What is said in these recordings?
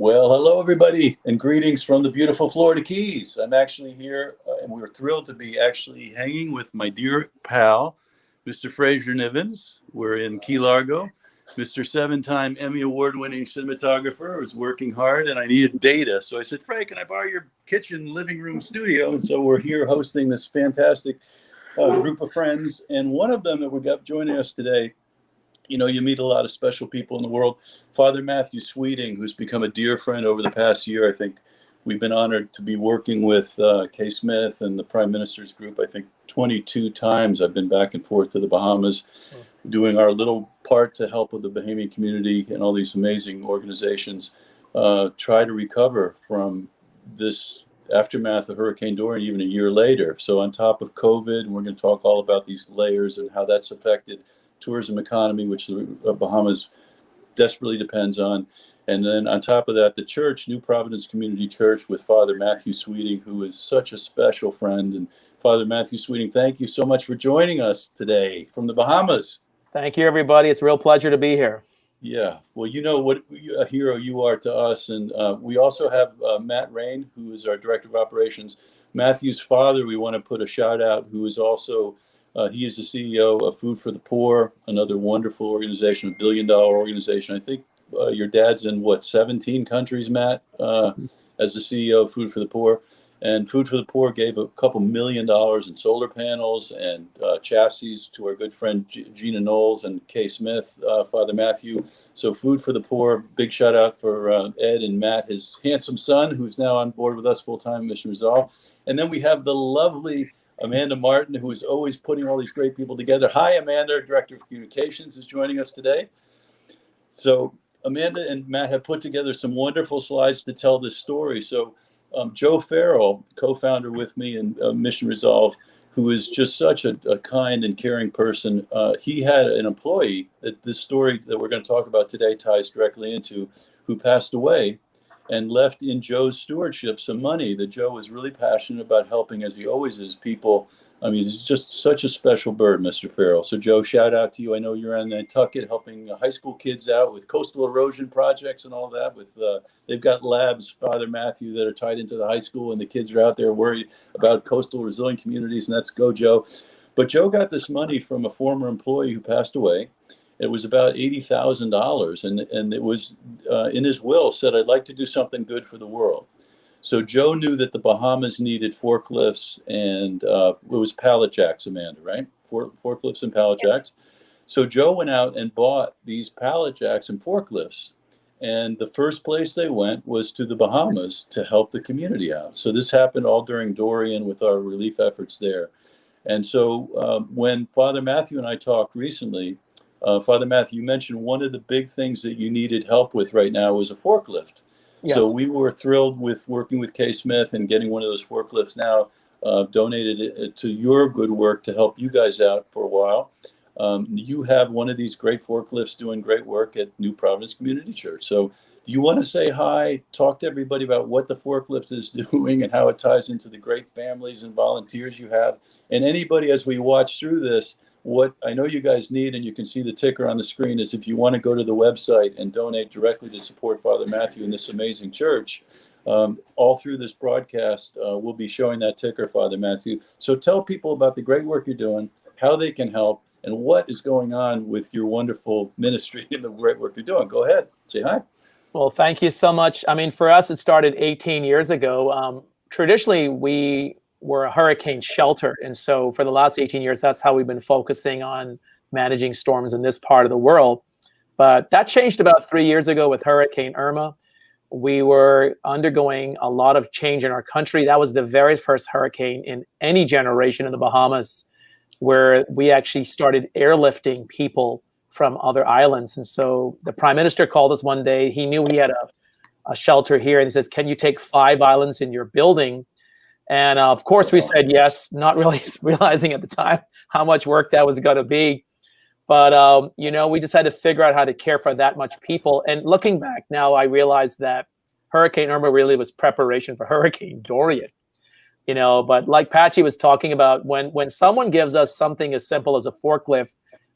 Well, hello, everybody, and greetings from the beautiful Florida Keys. I'm actually here, and we're thrilled to be actually hanging with my dear pal, Mr. Fraser Nivens. We're in Key Largo. Mr. Seven-time Emmy Award-winning cinematographer who's working hard, and I needed data. So I said, Frank, can I borrow your kitchen, living room, studio? And so we're here hosting this fantastic group of friends. And one of them that we got joining us today, you know, you meet a lot of special people in the world. Father Matthew Sweeting, who's become a dear friend over the past year. I think we've been honored to be working with Kay Smith and the Prime Minister's group. I think 22 times I've been back and forth to the Bahamas, doing our little part to help with the Bahamian community and all these amazing organizations try to recover from this aftermath of Hurricane Dorian even a year later. So on top of COVID, we're going to talk all about these layers and how that's affected tourism economy, which the Bahamas desperately depends on. And then on top of that, the church, New Providence Community Church, with Father Matthew Sweeting, who is such a special friend. And Father Matthew Sweeting, thank you so much for joining us today from the Bahamas. Thank you, everybody. It's a real pleasure to be here. Yeah, well, you know what a hero you are to us. And we also have Matt Rain, who is our Director of Operations. Matthew's father, we want to put a shout out, who is also he is the CEO of Food for the Poor, another wonderful organization, $1 billion organization. I think your dad's in, 17 countries, Matt, as the CEO of Food for the Poor. And Food for the Poor gave a couple $1 million in solar panels and chassis to our good friend Gina Knowles and Kay Smith, Father Matthew. So Food for the Poor, big shout out for Ed and Matt, his handsome son, who's now on board with us full-time, Mission Resolve. And then we have the lovely Amanda Martin, who is always putting all these great people together. Hi, Amanda, Director of Communications, is joining us today. So Amanda and Matt have put together some wonderful slides to tell this story. So Joe Farrell, co-founder with me in Mission Resolve, who is just such a kind and caring person. He had an employee that this story that we're going to talk about today ties directly into, who passed away and left in Joe's stewardship some money that Joe was really passionate about helping, as he always is, people. I mean, he's just such a special bird, Mr. Farrell. So Joe, shout out to you. I know you're on Nantucket helping high school kids out with coastal erosion projects and all that. With they've got labs, Father Matthew, that are tied into the high school, and the kids are out there worried about coastal resilient communities, and that's go, Joe. But Joe got this money from a former employee who passed away. It was about $80,000, and it was in his will said, I'd like to do something good for the world. So Joe knew that the Bahamas needed forklifts, and it was pallet jacks, Amanda, right? Forklifts and pallet jacks. So Joe went out and bought these pallet jacks and forklifts. And the first place they went was to the Bahamas to help the community out. So this happened all during Dorian with our relief efforts there. And so when Father Matthew and I talked recently, Father Matthew, you mentioned one of the big things that you needed help with right now was a forklift. Yes. So we were thrilled with working with Kay Smith and getting one of those forklifts now donated it to your good work to help you guys out for a while. You have one of these great forklifts doing great work at New Providence Community Church. So do you want to say hi, talk to everybody about what the forklift is doing and how it ties into the great families and volunteers you have? And anybody, as we watch through this, what I know you guys need, and you can see the ticker on the screen, is if you want to go to the website and donate directly to support Father Matthew and this amazing church, all through this broadcast, we'll be showing that ticker, Father Matthew. So tell people about the great work you're doing, how they can help, and what is going on with your wonderful ministry and the great work you're doing. Go ahead, say hi. Well, thank you so much. I mean, for us, it started 18 years ago. Traditionally, we were a hurricane shelter. And so for the last 18 years, that's how we've been focusing on managing storms in this part of the world. But that changed about 3 years ago with Hurricane Irma. We were undergoing a lot of change in our country. That was the very first hurricane in any generation in the Bahamas where we actually started airlifting people from other islands. And so the Prime Minister called us one day. He knew he had a shelter here, and he says, can you take 5 islands in your building? And of course, we said yes, not really realizing at the time how much work that was going to be. But, we just had to figure out how to care for that much people. And looking back now, I realized that Hurricane Irma really was preparation for Hurricane Dorian. But like Patchy was talking about, when someone gives us something as simple as a forklift,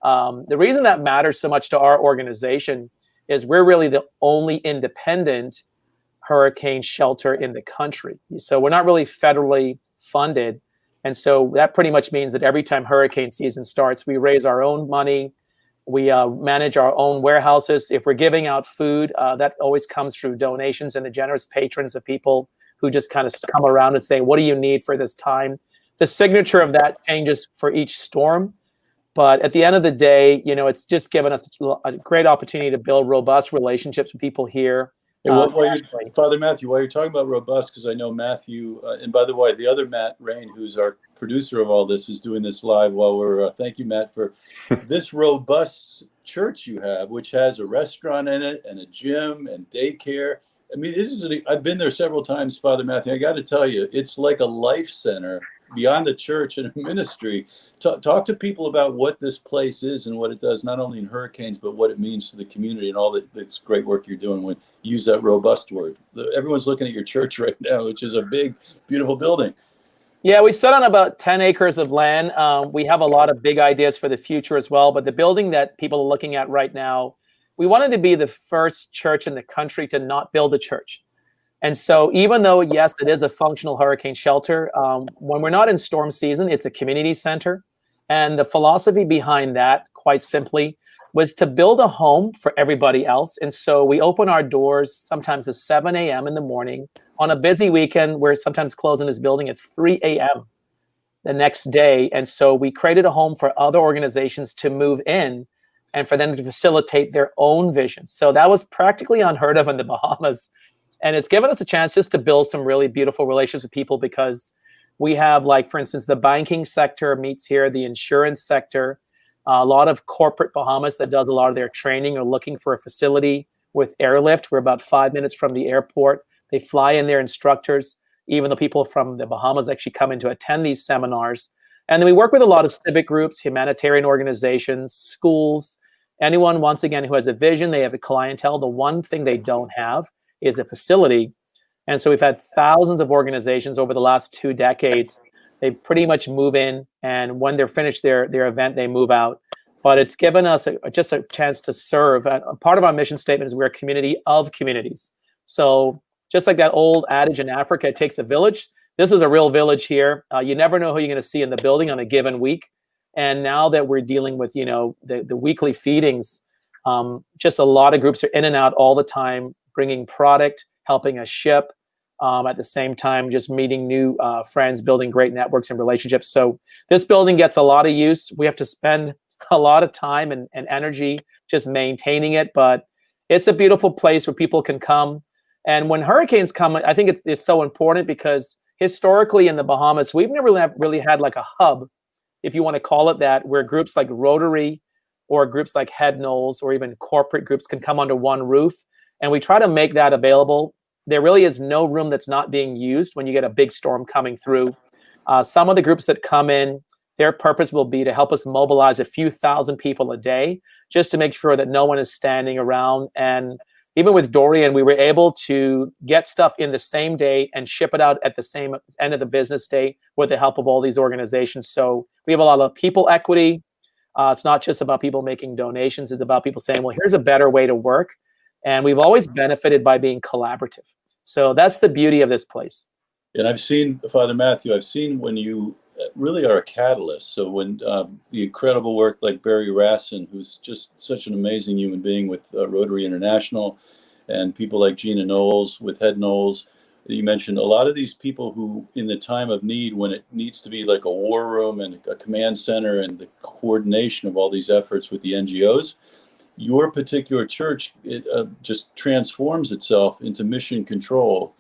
the reason that matters so much to our organization is we're really the only independent hurricane shelter in the country. So we're not really federally funded. And so that pretty much means that every time hurricane season starts, we raise our own money. We manage our own warehouses. If we're giving out food, that always comes through donations and the generous patrons of people who just kind of come around and say, what do you need for this time? The signature of that changes for each storm. But at the end of the day, you know, it's just given us a great opportunity to build robust relationships with people here. Hey, Father Matthew, while you're talking about robust, because I know Matthew, and by the way, the other Matt Rain, who's our producer of all this, is doing this live while we're, thank you, Matt, for this robust church you have, which has a restaurant in it and a gym and daycare. I mean, I've been there several times, Father Matthew. I got to tell you, it's like a life center beyond a church and a ministry. Talk to people about what this place is and what it does, not only in hurricanes, but what it means to the community and all this great work you're doing when you use that robust word. Everyone's looking at your church right now, which is a big, beautiful building. Yeah, we sit on about 10 acres of land. We have a lot of big ideas for the future as well. But the building that people are looking at right now, we wanted to be the first church in the country to not build a church. And so even though, yes, it is a functional hurricane shelter, when we're not in storm season, it's a community center. And the philosophy behind that, quite simply, was to build a home for everybody else. And so we open our doors sometimes at 7 a.m. in the morning. On a busy weekend, we're sometimes closing this building at 3 a.m. the next day. And so we created a home for other organizations to move in and for them to facilitate their own visions. So that was practically unheard of in the Bahamas. And it's given us a chance just to build some really beautiful relationships with people, because we have, like, for instance, the banking sector meets here, the insurance sector, a lot of corporate Bahamas that does a lot of their training are looking for a facility with airlift. We're about 5 minutes from the airport. They fly in their instructors, even though people from the Bahamas actually come in to attend these seminars. And then we work with a lot of civic groups, humanitarian organizations, schools, anyone, once again, who has a vision. They have a clientele. The one thing they don't have is a facility. And so we've had thousands of organizations over the last 2 decades. They pretty much move in, and when they're finished their event, they move out. But it's given us just a chance to serve. Part of our mission statement is we're a community of communities. So just like that old adage in Africa, it takes a village. This is a real village here. You never know who you're going to see in the building on a given week. And now that we're dealing with, you know, the weekly feedings, just a lot of groups are in and out all the time, bringing product, helping us ship, at the same time, just meeting new friends, building great networks and relationships. So this building gets a lot of use. We have to spend a lot of time and energy just maintaining it, but it's a beautiful place where people can come. And when hurricanes come, I think it's so important, because historically in the Bahamas, we've never really had like a hub, if you want to call it that, where groups like Rotary or groups like Head Knowles or even corporate groups can come under one roof. And we try to make that available. There really is no room that's not being used when you get a big storm coming through. Some of the groups that come in, their purpose will be to help us mobilize a few thousand people a day, just to make sure that no one is standing around. And even with Dorian, we were able to get stuff in the same day and ship it out at the same end of the business day with the help of all these organizations. So we have a lot of people equity. It's not just about people making donations. It's about people saying, well, here's a better way to work. And we've always benefited by being collaborative. So that's the beauty of this place. And I've seen, Father Matthew, I've seen when you really are a catalyst. So when the incredible work like Barry Rassin, who's just such an amazing human being with Rotary International, and people like Gina Knowles with Head Knowles, you mentioned a lot of these people who, in the time of need, when it needs to be like a war room and a command center and the coordination of all these efforts with the NGOs, your particular church just transforms itself into mission control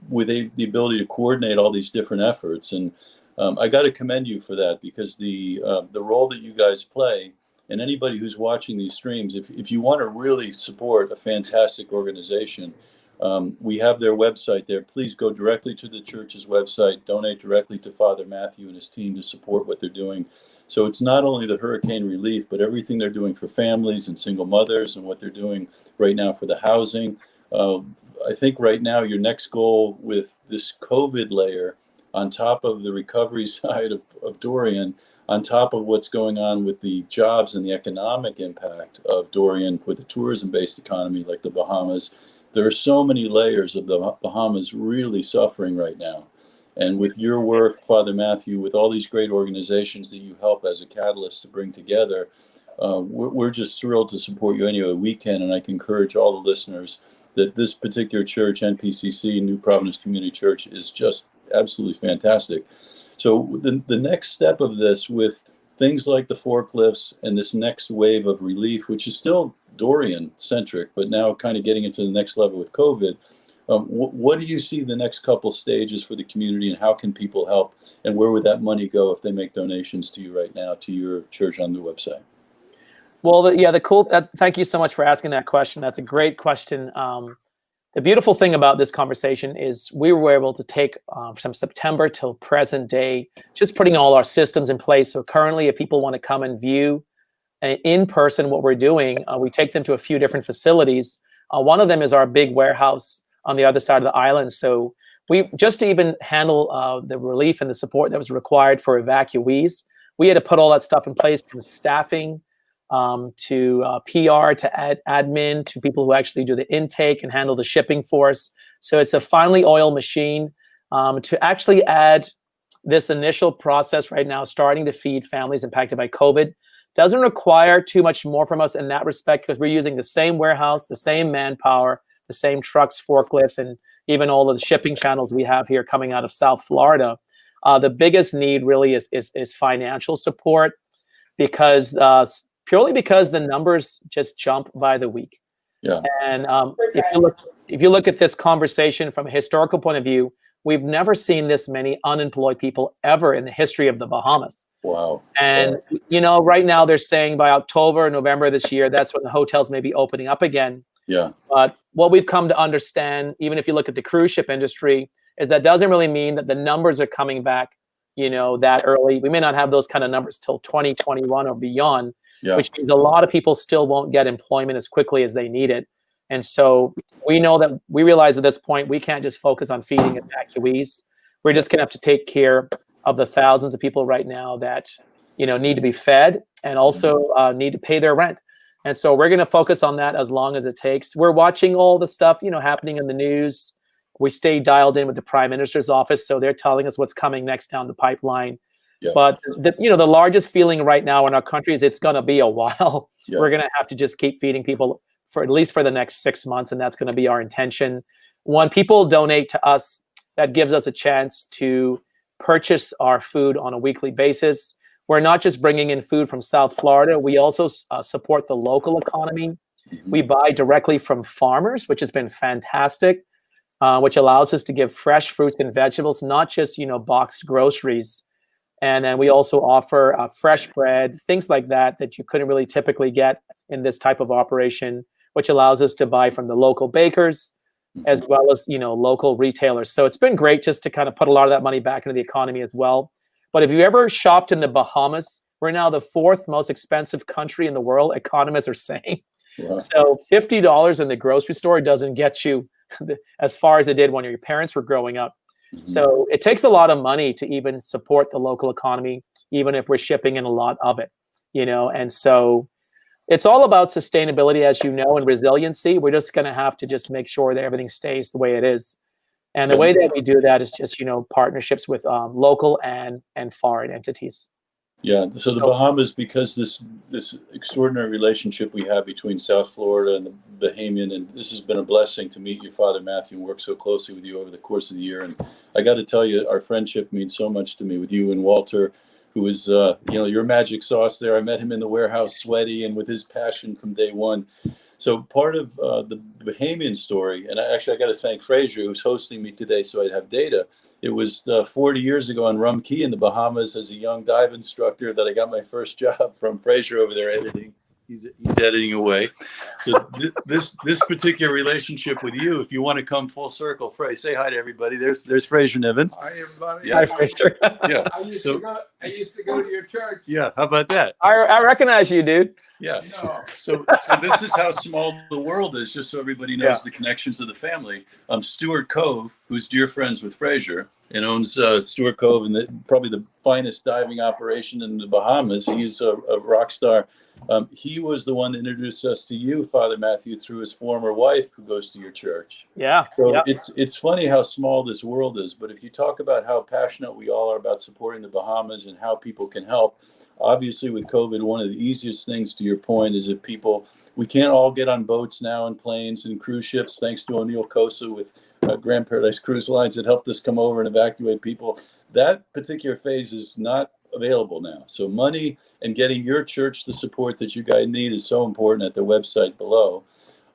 with the ability to coordinate all these different efforts. And I got to commend you for that, because the role that you guys play, and anybody who's watching these streams, if you want to really support a fantastic organization, we have their website there. Please go directly to the church's website, donate directly to Father Matthew and his team to support what they're doing. So it's not only the hurricane relief, but everything they're doing for families and single mothers, and what they're doing right now for the housing. I think right now your next goal with this COVID layer, on top of the recovery side of Dorian, on top of what's going on with the jobs and the economic impact of Dorian for the tourism-based economy like the Bahamas, There are so many layers of the Bahamas really suffering right now. And with your work, Father Matthew, with all these great organizations that you help as a catalyst to bring together, we're just thrilled to support you any way we can. And I can encourage all the listeners that this particular church, NPCC, New Providence Community Church, is just absolutely fantastic. So the next step of this, with things like the forklifts and this next wave of relief, which is still Dorian-centric, but now kind of getting into the next level with COVID, what do you see the next couple stages for the community, and how can people help? And where would that money go if they make donations to you right now, to your church on the website? Well, thank you so much for asking that question. That's a great question. The beautiful thing about this conversation is we were able to take from September till present day, just putting all our systems in place. So currently, if people want to come and view in person what we're doing, we take them to a few different facilities. One of them is our big warehouse on the other side of the island. So we just to even handle the relief and the support that was required for evacuees, we had to put all that stuff in place, from staffing to PR to admin to people who actually do the intake and handle the shipping for us. So it's a finely oiled machine to actually add this initial process right now, starting to feed families impacted by COVID. Doesn't require too much more from us in that respect, because we're using the same warehouse, the same manpower, the same trucks, forklifts, and even all of the shipping channels we have here coming out of South Florida. The biggest need really is financial support, because purely because the numbers just jump by the week. Yeah. And if you look at this conversation from a historical point of view, we've never seen this many unemployed people ever in the history of the Bahamas. Wow. And, you know, right now they're saying by October, November this year, that's when the hotels may be opening up again. Yeah. But what we've come to understand, even if you look at the cruise ship industry, is that doesn't really mean that the numbers are coming back, you know, that early. We may not have those kind of numbers till 2021 or beyond, which means a lot of people still won't get employment as quickly as they need it. And so we know that we realize at this point, we can't just focus on feeding evacuees. We're just going to have to take care of the thousands of people right now that, you know, need to be fed and also need to pay their rent. And so we're going to focus on that as long as it takes. We're watching all the stuff, you know, happening in the news. We stay dialed in with the Prime Minister's office, so they're telling us what's coming next down the pipeline. Yeah. But the largest feeling right now in our country is it's going to be a while. Yeah. We're going to have to just keep feeding people for at least for the next 6 months, and that's going to be our intention. When people donate to us, that gives us a chance to purchase our food on a weekly basis. We're not just bringing in food from South Florida. We also support the local economy. We buy directly from farmers, which has been fantastic, which allows us to give fresh fruits and vegetables, not just, you know, boxed groceries. And then we also offer fresh bread, things like that you couldn't really typically get in this type of operation, which allows us to buy from the local bakers as well as, you know, local retailers. So it's been great just to kind of put a lot of that money back into the economy as well. But if you ever shopped in the Bahamas, we're now the 4th most expensive country in the world, economists are saying. Wow. So $50 in the grocery store doesn't get you as far as it did when your parents were growing up. So it takes a lot of money to even support the local economy, even if we're shipping in a lot of it, you know. And so it's all about sustainability, as you know, and resiliency. We're just going to have to just make sure that everything stays the way it is. And the way that we do that is just, you know, partnerships with local and foreign entities. Yeah. So the Bahamas, because this extraordinary relationship we have between South Florida and the Bahamian, and this has been a blessing to meet you, Father Matthew, and work so closely with you over the course of the year. And I got to tell you, our friendship means so much to me with you and Walter, who is, you know, your magic sauce there. I met him in the warehouse, sweaty, and with his passion from day one. So part of the Bahamian story, and I got to thank Fraser, who's hosting me today, so I'd have data. It was 40 years ago on Rum Cay in the Bahamas as a young dive instructor that I got my first job from Fraser over there editing. He's editing away. So this particular relationship with you, if you want to come full circle, say hi to everybody. There's Fraser Nivens. Hi everybody. Hi Fraser. Yeah. I used to go to your church. Yeah. How about that? I recognize you, dude. Yeah. No. So this is how small the world is, just so everybody knows the connections of the family. Stuart Cove, who's dear friends with Fraser and owns Stuart Cove, and probably the finest diving operation in the Bahamas. He's a rock star. He was the one that introduced us to you, Father Matthew, through his former wife, who goes to your church. Yeah. So Yeah. it's funny how small this world is, but if you talk about how passionate we all are about supporting the Bahamas and how people can help, obviously with COVID, one of the easiest things, to your point, is if we can't all get on boats now and planes and cruise ships, thanks to O'Neill Cosa with Grand Paradise Cruise Lines that helped us come over and evacuate people. That particular phase is not available now. So money and getting your church the support that you guys need is so important at the website below.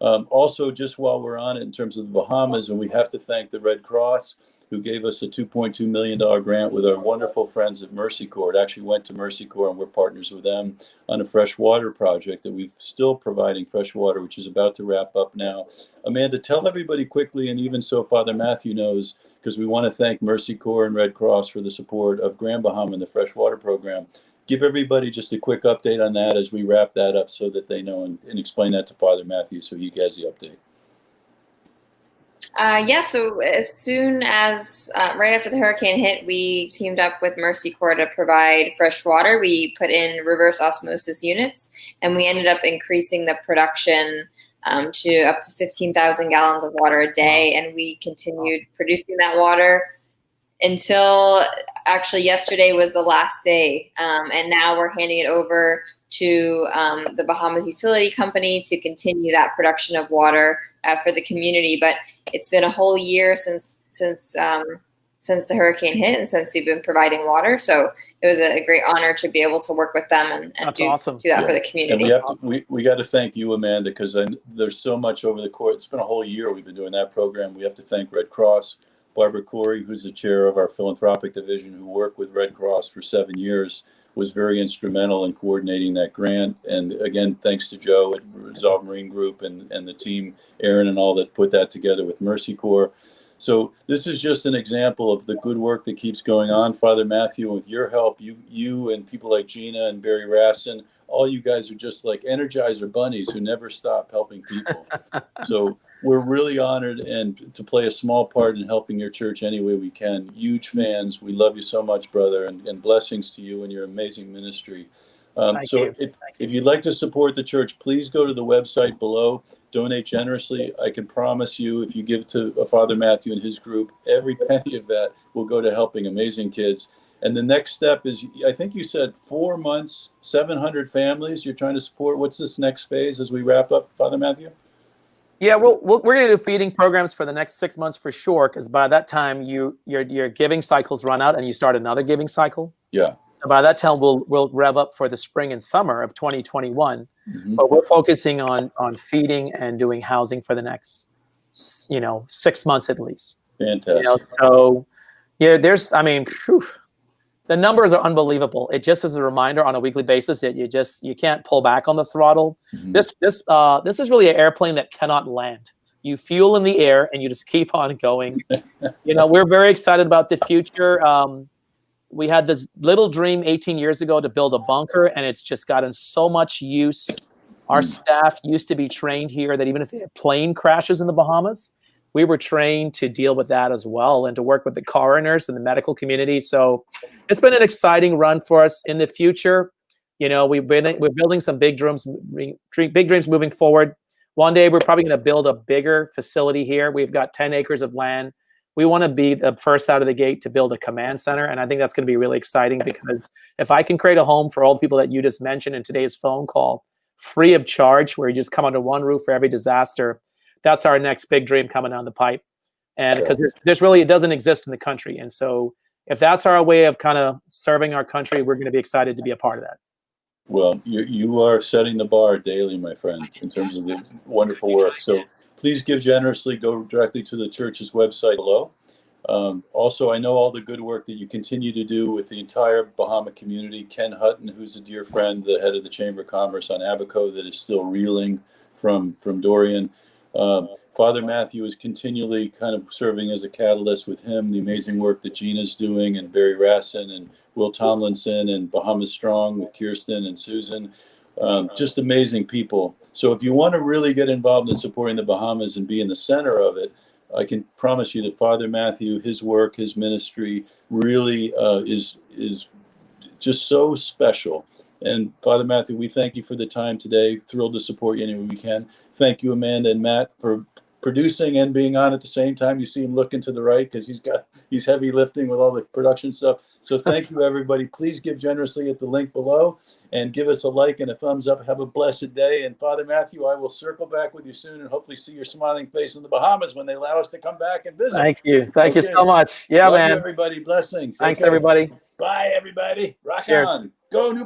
Also, just while we're on it, in terms of the Bahamas, and we have to thank the Red Cross, who gave us a $2.2 million grant with our wonderful friends at Mercy Corps. It actually went to Mercy Corps, and we're partners with them on a fresh water project that we're still providing fresh water, which is about to wrap up now. Amanda, tell everybody quickly, and even so Father Matthew knows, because we want to thank Mercy Corps and Red Cross for the support of Grand Bahama and the fresh water program. Give everybody just a quick update on that as we wrap that up so that they know, and explain that to Father Matthew so he has the update. So as soon as right after the hurricane hit, we teamed up with Mercy Corps to provide fresh water. We put in reverse osmosis units, and we ended up increasing the production to up to 15,000 gallons of water a day, and we continued producing that water until actually yesterday was the last day, and now we're handing it over to the Bahamas Utility Company to continue that production of water for the community. But it's been a whole year since the hurricane hit and since we've been providing water. So it was a great honor to be able to work with them and do that for the community. And we got to thank you, Amanda, because there's so much over the course. It's been a whole year we've been doing that program. We have to thank Red Cross. Barbara Corey, who's the chair of our philanthropic division, who worked with Red Cross for 7 years, was very instrumental in coordinating that grant. And again, thanks to Joe at Resolve Marine Group and the team, Aaron and all that put that together with Mercy Corps. So this is just an example of the good work that keeps going on, Father Matthew. And with your help, you and people like Gina and Barry Rassin, all you guys are just like Energizer bunnies who never stop helping people. So we're really honored and to play a small part in helping your church any way we can. Huge fans. We love you so much, brother, and blessings to you and your amazing ministry. If you'd like to support the church, please go to the website below, donate generously. I can promise you, if you give to Father Matthew and his group, every penny of that will go to helping amazing kids. And the next step is, I think you said 4 months, 700 families you're trying to support. What's this next phase as we wrap up, Father Matthew? Yeah, we're going to do feeding programs for the next 6 months for sure, because by that time your giving cycles run out and you start another giving cycle. Yeah. So by that time we'll rev up for the spring and summer of 2021. Mm-hmm. But we're focusing on feeding and doing housing for the next 6 months at least. Fantastic. So yeah, the numbers are unbelievable. It just is a reminder on a weekly basis that you can't pull back on the throttle. Mm-hmm. This is really an airplane that cannot land. You fuel in the air and you just keep on going. We're very excited about the future. We had this little dream 18 years ago to build a bunker, and it's just gotten so much use. Our staff used to be trained here that even if a plane crashes in the Bahamas, we were trained to deal with that as well and to work with the coroners and the medical community. So it's been an exciting run for us. In the future, we're building some big dreams moving forward. One day we're probably going to build a bigger facility here. We've got 10 acres of land. We want to be the first out of the gate to build a command center. And I think that's going to be really exciting, because if I can create a home for all the people that you just mentioned in today's phone call, free of charge, where you just come under one roof for every disaster, that's our next big dream coming down the pipe. And because it doesn't exist in the country. And so if that's our way of kind of serving our country, we're going to be excited to be a part of that. Well, you are setting the bar daily, my friend, in terms of the wonderful work. So please give generously. Go directly to the church's website below. Also, I know all the good work that you continue to do with the entire Bahama community. Ken Hutton, who's a dear friend, the head of the Chamber of Commerce on Abaco, that is still reeling from Dorian. Father Matthew is continually kind of serving as a catalyst with him, the amazing work that Gina's doing, and Barry Rassin and Will Tomlinson and Bahamas Strong with Kirsten and Susan. Just amazing people. So if you want to really get involved in supporting the Bahamas and be in the center of it, I can promise you that Father Matthew, his work, his ministry really is just so special. And Father Matthew, we thank you for the time today. Thrilled to support you any way we can. Thank you, Amanda and Matt, for producing and being on at the same time. You see him looking to the right because he's heavy lifting with all the production stuff. So thank you, everybody. Please give generously at the link below and give us a like and a thumbs up. Have a blessed day. And Father Matthew, I will circle back with you soon and hopefully see your smiling face in the Bahamas when they allow us to come back and visit. Thank you. Thank you so much. Yeah, Love you, man. everybody. Blessings. Thanks, Okay. everybody. Bye, everybody. Rock Cheers. on. Go New